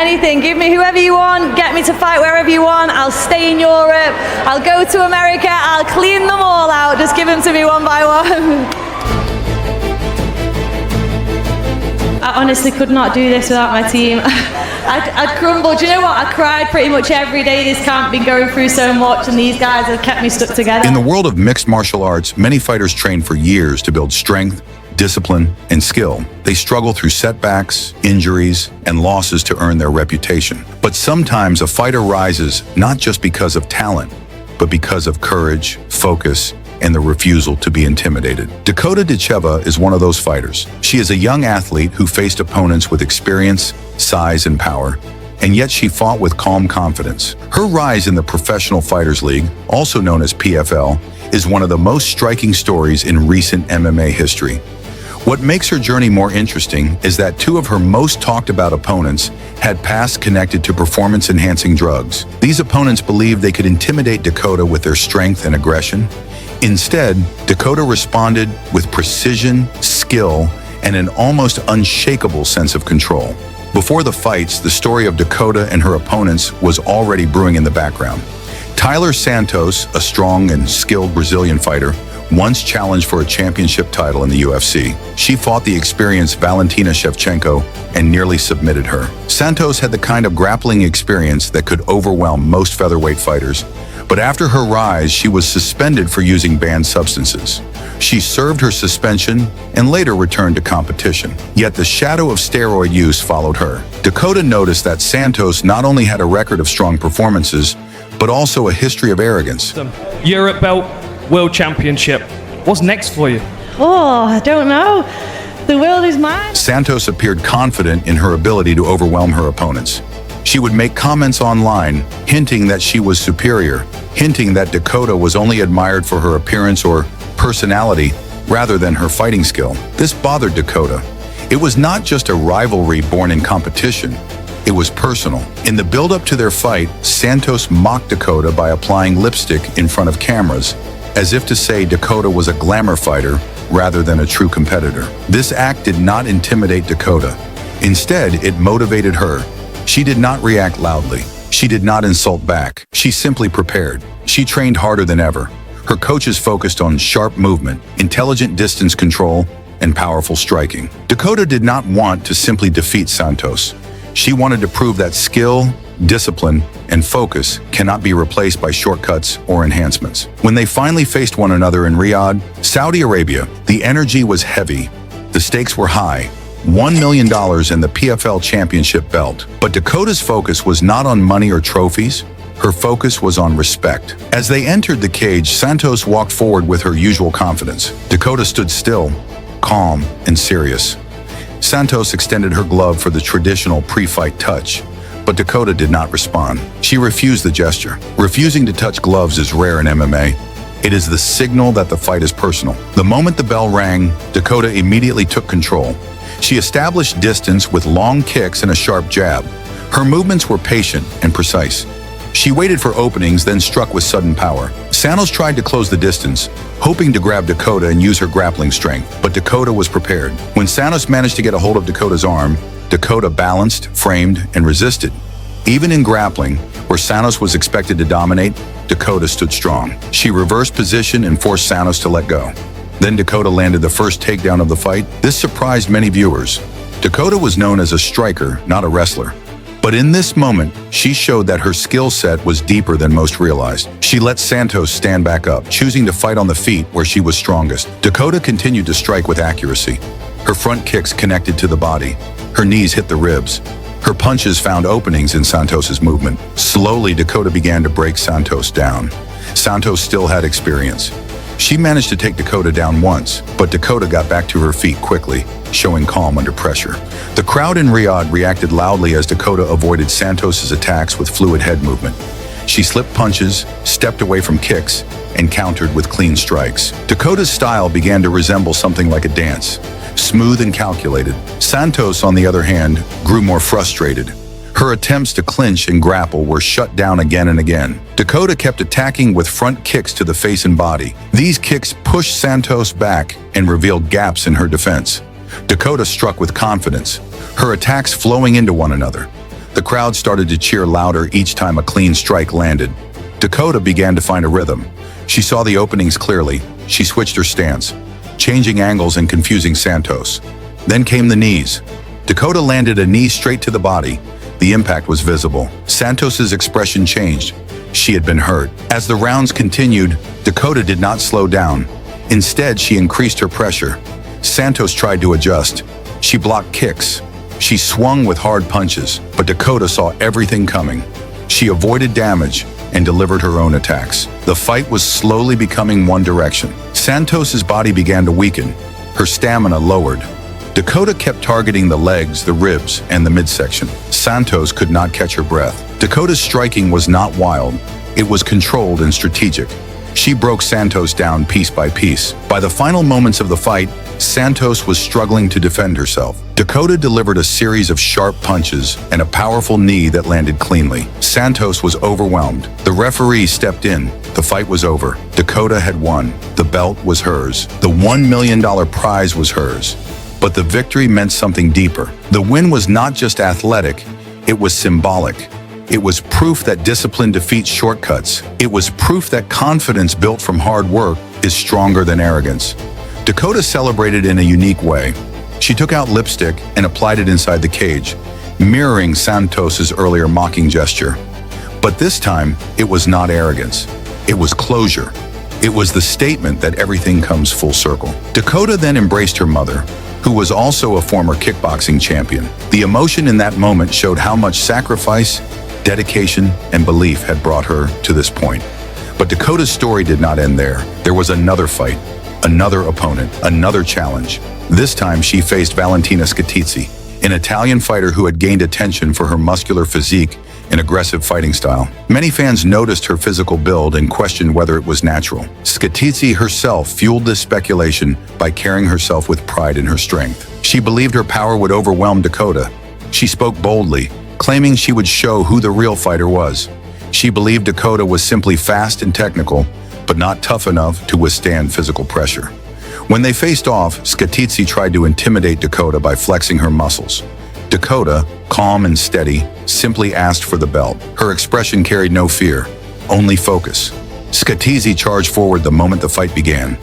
anything. Give me whoever you want, get me to fight wherever you want. I'll stay in Europe, I'll go to America, I'll clean them all out. Just give them to me one by one. I honestly could not do this without my team. I'd crumble. Do you know what? I cried pretty much every day this camp, been going through so much, and these guys have kept me stuck together. In the world of mixed martial arts, many fighters train for years to build strength, discipline, and skill. They struggle through setbacks, injuries, and losses to earn their reputation. But sometimes a fighter rises not just because of talent, but because of courage, focus, and the refusal to be intimidated. Dakota Ditcheva is one of those fighters. She is a young athlete who faced opponents with experience, size, and power, and yet she fought with calm confidence. Her rise in the Professional Fighters League, also known as PFL, is one of the most striking stories in recent MMA history. What makes her journey more interesting is that two of her most talked about opponents had past connected to performance-enhancing drugs. These opponents believed they could intimidate Dakota with their strength and aggression. Instead, Dakota responded with precision, skill, and an almost unshakable sense of control. Before the fights, the story of Dakota and her opponents was already brewing in the background. Tyler Santos, a strong and skilled Brazilian fighter, once challenged for a championship title in the UFC. She fought the experienced Valentina and nearly submitted her. Santos had the kind of grappling experience that could overwhelm most featherweight fighters, but after her rise, she was suspended for using banned substances. She served her suspension and later returned to competition. Yet the shadow of steroid use followed her. Dakota noticed that Santos not only had a record of strong performances, but also a history of arrogance. Europe belt, World Championship. What's next for you? Oh, I don't know. The world is mine. Santos appeared confident in her ability to overwhelm her opponents. She would make comments online, hinting that she was superior, hinting that Dakota was only admired for her appearance or personality rather than her fighting skill. This bothered Dakota. It was not just a rivalry born in competition. It was personal. In the build-up to their fight, Santos mocked Dakota by applying lipstick in front of cameras, as if to say Dakota was a glamour fighter rather than a true competitor. This act did not intimidate Dakota. Instead, it motivated her. She did not react loudly. She did not insult back. She simply prepared. She trained harder than ever. Her coaches focused on sharp movement, intelligent distance control, and powerful striking. Dakota did not want to simply defeat Santos. She wanted to prove that skill, discipline, and focus cannot be replaced by shortcuts or enhancements. When they finally faced one another in Riyadh, Saudi Arabia, the energy was heavy. The stakes were high. $1 million and the PFL championship belt. But Dakota's focus was not on money or trophies. Her focus was on respect. As they entered the cage, Santos walked forward with her usual confidence. Dakota stood still, calm, and serious. Santos extended her glove for the traditional pre-fight touch, but Dakota did not respond. She refused the gesture. Refusing to touch gloves is rare in MMA. It is the signal that the fight is personal. The moment the bell rang, Dakota immediately took control. She established distance with long kicks and a sharp jab. Her movements were patient and precise. She waited for openings, then struck with sudden power. Santos tried to close the distance, hoping to grab Dakota and use her grappling strength, but Dakota was prepared. When Santos managed to get a hold of Dakota's arm, Dakota balanced, framed, and resisted. Even in grappling, where Santos was expected to dominate, Dakota stood strong. She reversed position and forced Santos to let go. Then Dakota landed the first takedown of the fight. This surprised many viewers. Dakota was known as a striker, not a wrestler. But in this moment, she showed that her skill set was deeper than most realized. She let Santos stand back up, choosing to fight on the feet where she was strongest. Dakota continued to strike with accuracy. Her front kicks connected to the body. Her knees hit the ribs. Her punches found openings in Santos's movement. Slowly, Dakota began to break Santos down. Santos still had experience. She managed to take Dakota down once, but Dakota got back to her feet quickly, showing calm under pressure. The crowd in Riyadh reacted loudly as Dakota avoided Santos's attacks with fluid head movement. She slipped punches, stepped away from kicks, and countered with clean strikes. Dakota's style began to resemble something like a dance, smooth and calculated. Santos, on the other hand, grew more frustrated. Her attempts to clinch and grapple were shut down again and again. Dakota kept attacking with front kicks to the face and body. These kicks pushed Santos back and revealed gaps in her defense. Dakota struck with confidence, her attacks flowing into one another. The crowd started to cheer louder each time a clean strike landed. Dakota began to find a rhythm. She saw the openings clearly. She switched her stance, changing angles and confusing Santos. Then came the knees. Dakota landed a knee straight to the body. The impact was visible. Santos's expression changed. She had been hurt. As the rounds continued, Dakota did not slow down. Instead, she increased her pressure. Santos tried to adjust. She blocked kicks. She swung with hard punches, but Dakota saw everything coming. She avoided damage and delivered her own attacks. The fight was slowly becoming one direction. Santos's body began to weaken. Her stamina lowered. Dakota kept targeting the legs, the ribs, and the midsection. Santos could not catch her breath. Dakota's striking was not wild. It was controlled and strategic. She broke Santos down piece by piece. By the final moments of the fight, Santos was struggling to defend herself. Dakota delivered a series of sharp punches and a powerful knee that landed cleanly. Santos was overwhelmed. The referee stepped in. The fight was over. Dakota had won. The belt was hers. The $1 million prize was hers. But the victory meant something deeper. The win was not just athletic, it was symbolic. It was proof that discipline defeats shortcuts. It was proof that confidence built from hard work is stronger than arrogance. Dakota celebrated in a unique way. She took out lipstick and applied it inside the cage, mirroring Santos's earlier mocking gesture. But this time, it was not arrogance. It was closure. It was the statement that everything comes full circle. Dakota then embraced her mother, who was also a former kickboxing champion. The emotion in that moment showed how much sacrifice, dedication, and belief had brought her to this point. But Dakota's story did not end there. There was another fight, another opponent, another challenge. This time she faced Valentina Scatizzi, an Italian fighter who had gained attention for her muscular physique and aggressive fighting style. Many fans noticed her physical build and questioned whether it was natural. Scatizzi herself fueled this speculation by carrying herself with pride in her strength. She believed her power would overwhelm Dakota. She spoke boldly, claiming she would show who the real fighter was. She believed Dakota was simply fast and technical, but not tough enough to withstand physical pressure. When they faced off, Scatizzi tried to intimidate Dakota by flexing her muscles. Dakota, calm and steady, simply asked for the belt. Her expression carried no fear, only focus. Scatizzi charged forward the moment the fight began.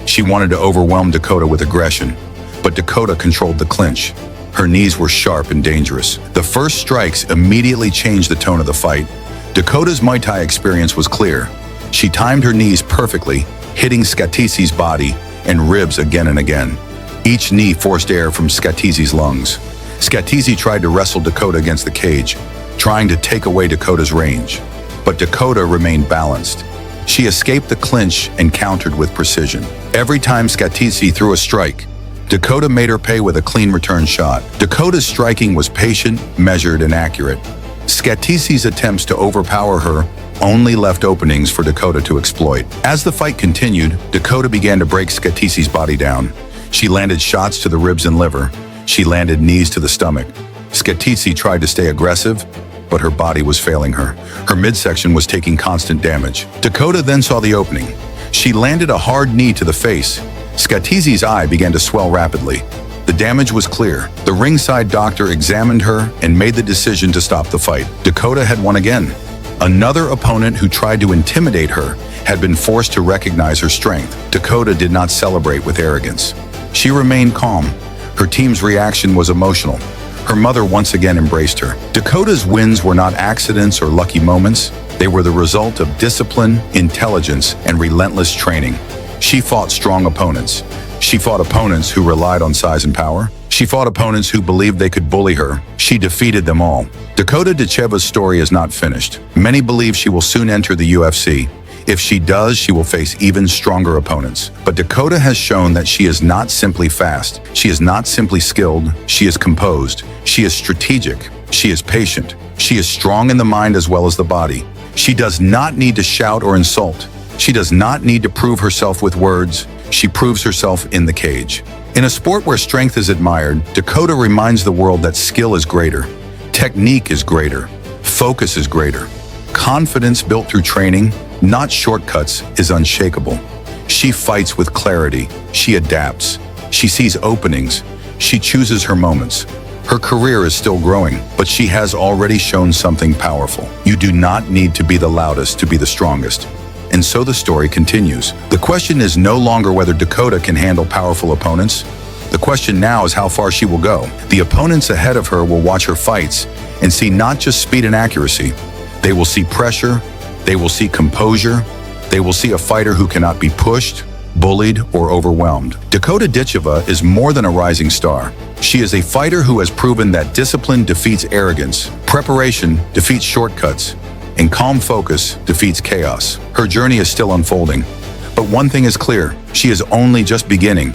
She wanted to overwhelm Dakota with aggression, but Dakota controlled the clinch. Her knees were sharp and dangerous. The first strikes immediately changed the tone of the fight. Dakota's Muay Thai experience was clear. She timed her knees perfectly, hitting Scatizzi's body and ribs again and again. Each knee forced air from Scatizzi's lungs. Scatizzi tried to wrestle Dakota against the cage, trying to take away Dakota's range. But Dakota remained balanced. She escaped the clinch and countered with precision. Every time Scatizzi threw a strike, Dakota made her pay with a clean return shot. Dakota's striking was patient, measured, and accurate. Scatizzi's attempts to overpower her only left openings for Dakota to exploit. As the fight continued, Dakota began to break Scatizzi's body down. She landed shots to the ribs and liver. She landed knees to the stomach. Scatizzi tried to stay aggressive, but her body was failing her. Her midsection was taking constant damage. Dakota then saw the opening. She landed a hard knee to the face. Scatizzi's eye began to swell rapidly. The damage was clear. The ringside doctor examined her and made the decision to stop the fight. Dakota had won again. Another opponent who tried to intimidate her had been forced to recognize her strength. Dakota did not celebrate with arrogance. She remained calm. Her team's reaction was emotional. Her mother once again embraced her. Dakota's wins were not accidents or lucky moments. They were the result of discipline, intelligence, and relentless training. She fought strong opponents. She fought opponents who relied on size and power. She fought opponents who believed they could bully her. She defeated them all. Dakota Ditcheva's story is not finished. Many believe she will soon enter the UFC. If she does, she will face even stronger opponents. But Dakota has shown that she is not simply fast. She is not simply skilled. She is composed. She is strategic. She is patient. She is strong in the mind as well as the body. She does not need to shout or insult. She does not need to prove herself with words. She proves herself in the cage. In a sport where strength is admired, Dakota reminds the world that skill is greater, technique is greater, focus is greater. Confidence built through training, not shortcuts, is unshakable. She fights with clarity. She adapts. She sees openings. She chooses her moments. Her career is still growing, but she has already shown something powerful. You do not need to be the loudest to be the strongest. And so the story continues. The question is no longer whether Dakota can handle powerful opponents. The question now is how far she will go. The opponents ahead of her will watch her fights and see not just speed and accuracy. They will see pressure, they will see composure, they will see a fighter who cannot be pushed, bullied, or overwhelmed. Dakota Ditcheva is more than a rising star. She is a fighter who has proven that discipline defeats arrogance, preparation defeats shortcuts, and calm focus defeats chaos. Her journey is still unfolding. But one thing is clear, she is only just beginning.